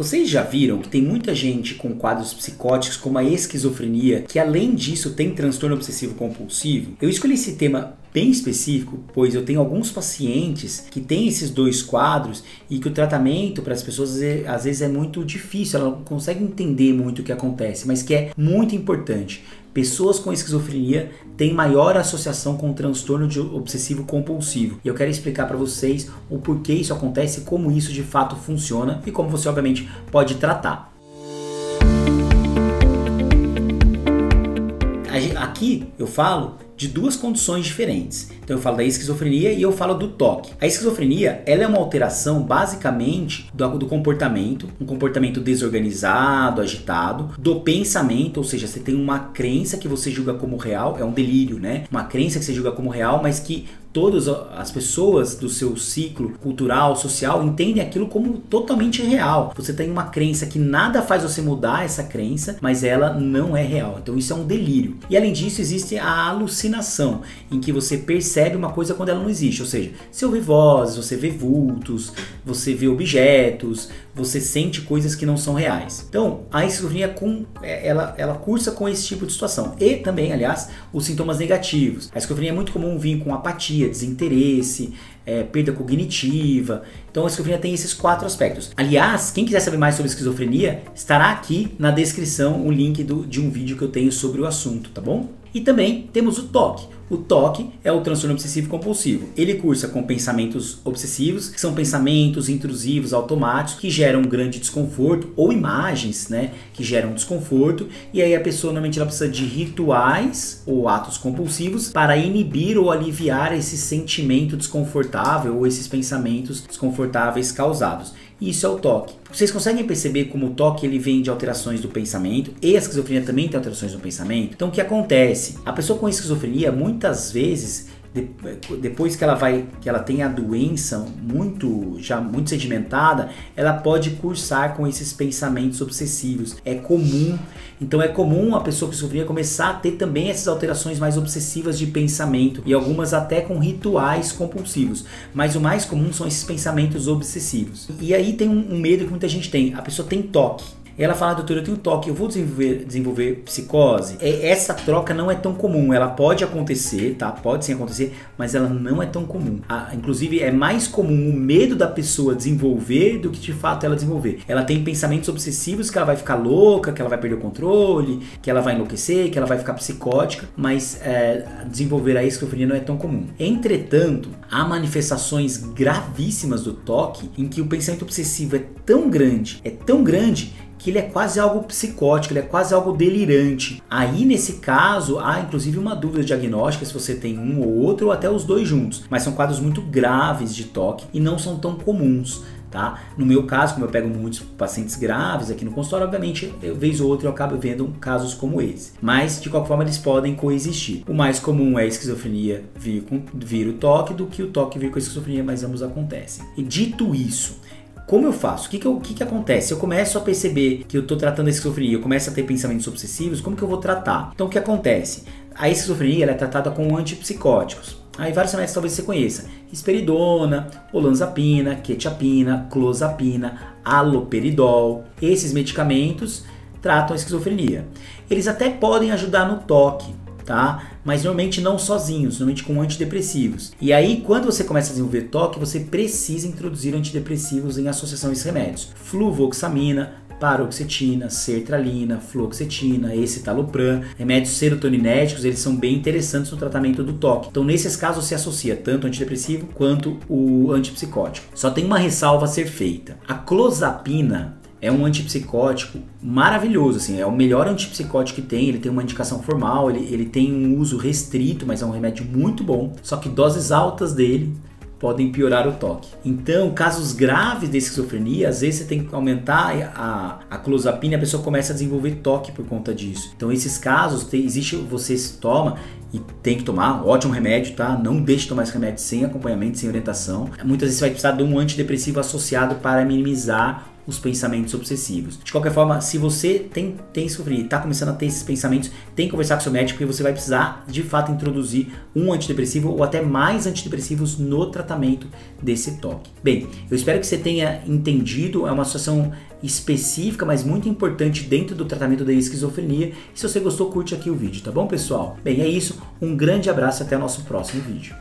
Vocês já viram que tem muita gente com quadros psicóticos como a esquizofrenia, que além disso tem transtorno obsessivo compulsivo? Eu escolhi esse tema bem específico, pois eu tenho alguns pacientes que têm esses dois quadros e que o tratamento para as pessoas às vezes é muito difícil, ela não consegue entender muito o que acontece, mas que é muito importante. Pessoas com esquizofrenia têm maior associação com o transtorno obsessivo compulsivo. E eu quero explicar para vocês o porquê isso acontece, como isso de fato funciona e como você obviamente pode tratar. Aqui eu falo de duas condições diferentes. Então eu falo da esquizofrenia e eu falo do TOC. A esquizofrenia, ela é uma alteração basicamente do comportamento, um comportamento desorganizado, agitado, do pensamento, ou seja, você tem uma crença que você julga como real, é um delírio, né? Uma crença que você julga como real, mas que todas as pessoas do seu ciclo cultural, social, entendem aquilo como totalmente real. Você tem uma crença que nada faz você mudar essa crença, mas ela não é real. Então isso é um delírio. E além disso, existe a alucinação, em que você percebe uma coisa quando ela não existe. Ou seja, você ouve vozes, você vê vultos, você vê objetos, você sente coisas que não são reais. Então, a esquizofrenia ela cursa com esse tipo de situação. E também, aliás, os sintomas negativos. A esquizofrenia é muito comum vir com apatia, desinteresse, perda cognitiva. Então a esquizofrenia tem esses 4 aspectos. Aliás, quem quiser saber mais sobre esquizofrenia, estará aqui na descrição o link de um vídeo que eu tenho sobre o assunto, tá bom? E também temos o TOC. O TOC é o transtorno obsessivo compulsivo. Ele cursa com pensamentos obsessivos, que são pensamentos intrusivos, automáticos, que geram um grande desconforto, ou imagens, né, que geram desconforto, e aí a pessoa normalmente ela precisa de rituais ou atos compulsivos para inibir ou aliviar esse sentimento desconfortável ou esses pensamentos desconfortáveis causados. Isso é o TOC. Vocês conseguem perceber como o TOC ele vem de alterações do pensamento e a esquizofrenia também tem alterações do pensamento? Então o que acontece? A pessoa com esquizofrenia muitas vezes, depois que ela tem a doença muito sedimentada, ela pode cursar com esses pensamentos obsessivos. É comum. Então é comum a pessoa com esquizofrenia começar a ter também essas alterações mais obsessivas de pensamento e algumas até com rituais compulsivos. Mas o mais comum são esses pensamentos obsessivos. E aí tem um medo que muita gente tem. A pessoa tem TOC. Ela fala, doutor, eu tenho TOC, eu vou desenvolver psicose. Essa troca não é tão comum, ela pode acontecer, tá? Pode sim acontecer, mas ela não é tão comum. Inclusive, é mais comum o medo da pessoa desenvolver do que de fato ela desenvolver. Ela tem pensamentos obsessivos que ela vai ficar louca, que ela vai perder o controle, que ela vai enlouquecer, que ela vai ficar psicótica, mas desenvolver a esquizofrenia não é tão comum. Entretanto, há manifestações gravíssimas do TOC em que o pensamento obsessivo é tão grande que ele é quase algo psicótico, ele é quase algo delirante. Aí, nesse caso, há inclusive uma dúvida diagnóstica se você tem um ou outro ou até os dois juntos. Mas são quadros muito graves de TOC e não são tão comuns, tá? No meu caso, como eu pego muitos pacientes graves aqui no consultório, obviamente, vez ou outra eu acabo vendo casos como esse. Mas, de qualquer forma, eles podem coexistir. O mais comum é a esquizofrenia vir o TOC do que o TOC vir com a esquizofrenia, mas ambos acontecem. E dito isso, como eu faço? O que acontece? Eu começo a perceber que eu estou tratando a esquizofrenia, eu começo a ter pensamentos obsessivos, como que eu vou tratar? Então o que acontece? A esquizofrenia ela é tratada com antipsicóticos. Aí vários remédios talvez você conheça: risperidona, olanzapina, quetiapina, clozapina, haloperidol. Esses medicamentos tratam a esquizofrenia. Eles até podem ajudar no TOC, tá? Mas normalmente não sozinhos, normalmente com antidepressivos. E aí, quando você começa a desenvolver TOC, você precisa introduzir antidepressivos em associação a esses remédios. Fluvoxamina, paroxetina, sertralina, fluoxetina, escitalopram, remédios serotoninéticos, eles são bem interessantes no tratamento do TOC. Então, nesses casos, se associa tanto o antidepressivo quanto o antipsicótico. Só tem uma ressalva a ser feita. A clozapina é um antipsicótico maravilhoso, assim, é o melhor antipsicótico que tem, ele tem uma indicação formal, ele tem um uso restrito, mas é um remédio muito bom, só que doses altas dele podem piorar o TOC. Então, casos graves de esquizofrenia, às vezes você tem que aumentar a clozapina e a pessoa começa a desenvolver TOC por conta disso. Então, esses casos, você toma e tem que tomar, ótimo remédio, tá? Não deixe de tomar esse remédio sem acompanhamento, sem orientação. Muitas vezes você vai precisar de um antidepressivo associado para minimizar os pensamentos obsessivos. De qualquer forma, se você tem esquizofrenia e está começando a ter esses pensamentos, tem que conversar com seu médico, porque você vai precisar de fato introduzir um antidepressivo ou até mais antidepressivos no tratamento desse TOC. Bem, eu espero que você tenha entendido, é uma situação específica, mas muito importante dentro do tratamento da esquizofrenia. E se você gostou, curte aqui o vídeo, tá bom, pessoal? Bem, é isso, um grande abraço e até o nosso próximo vídeo.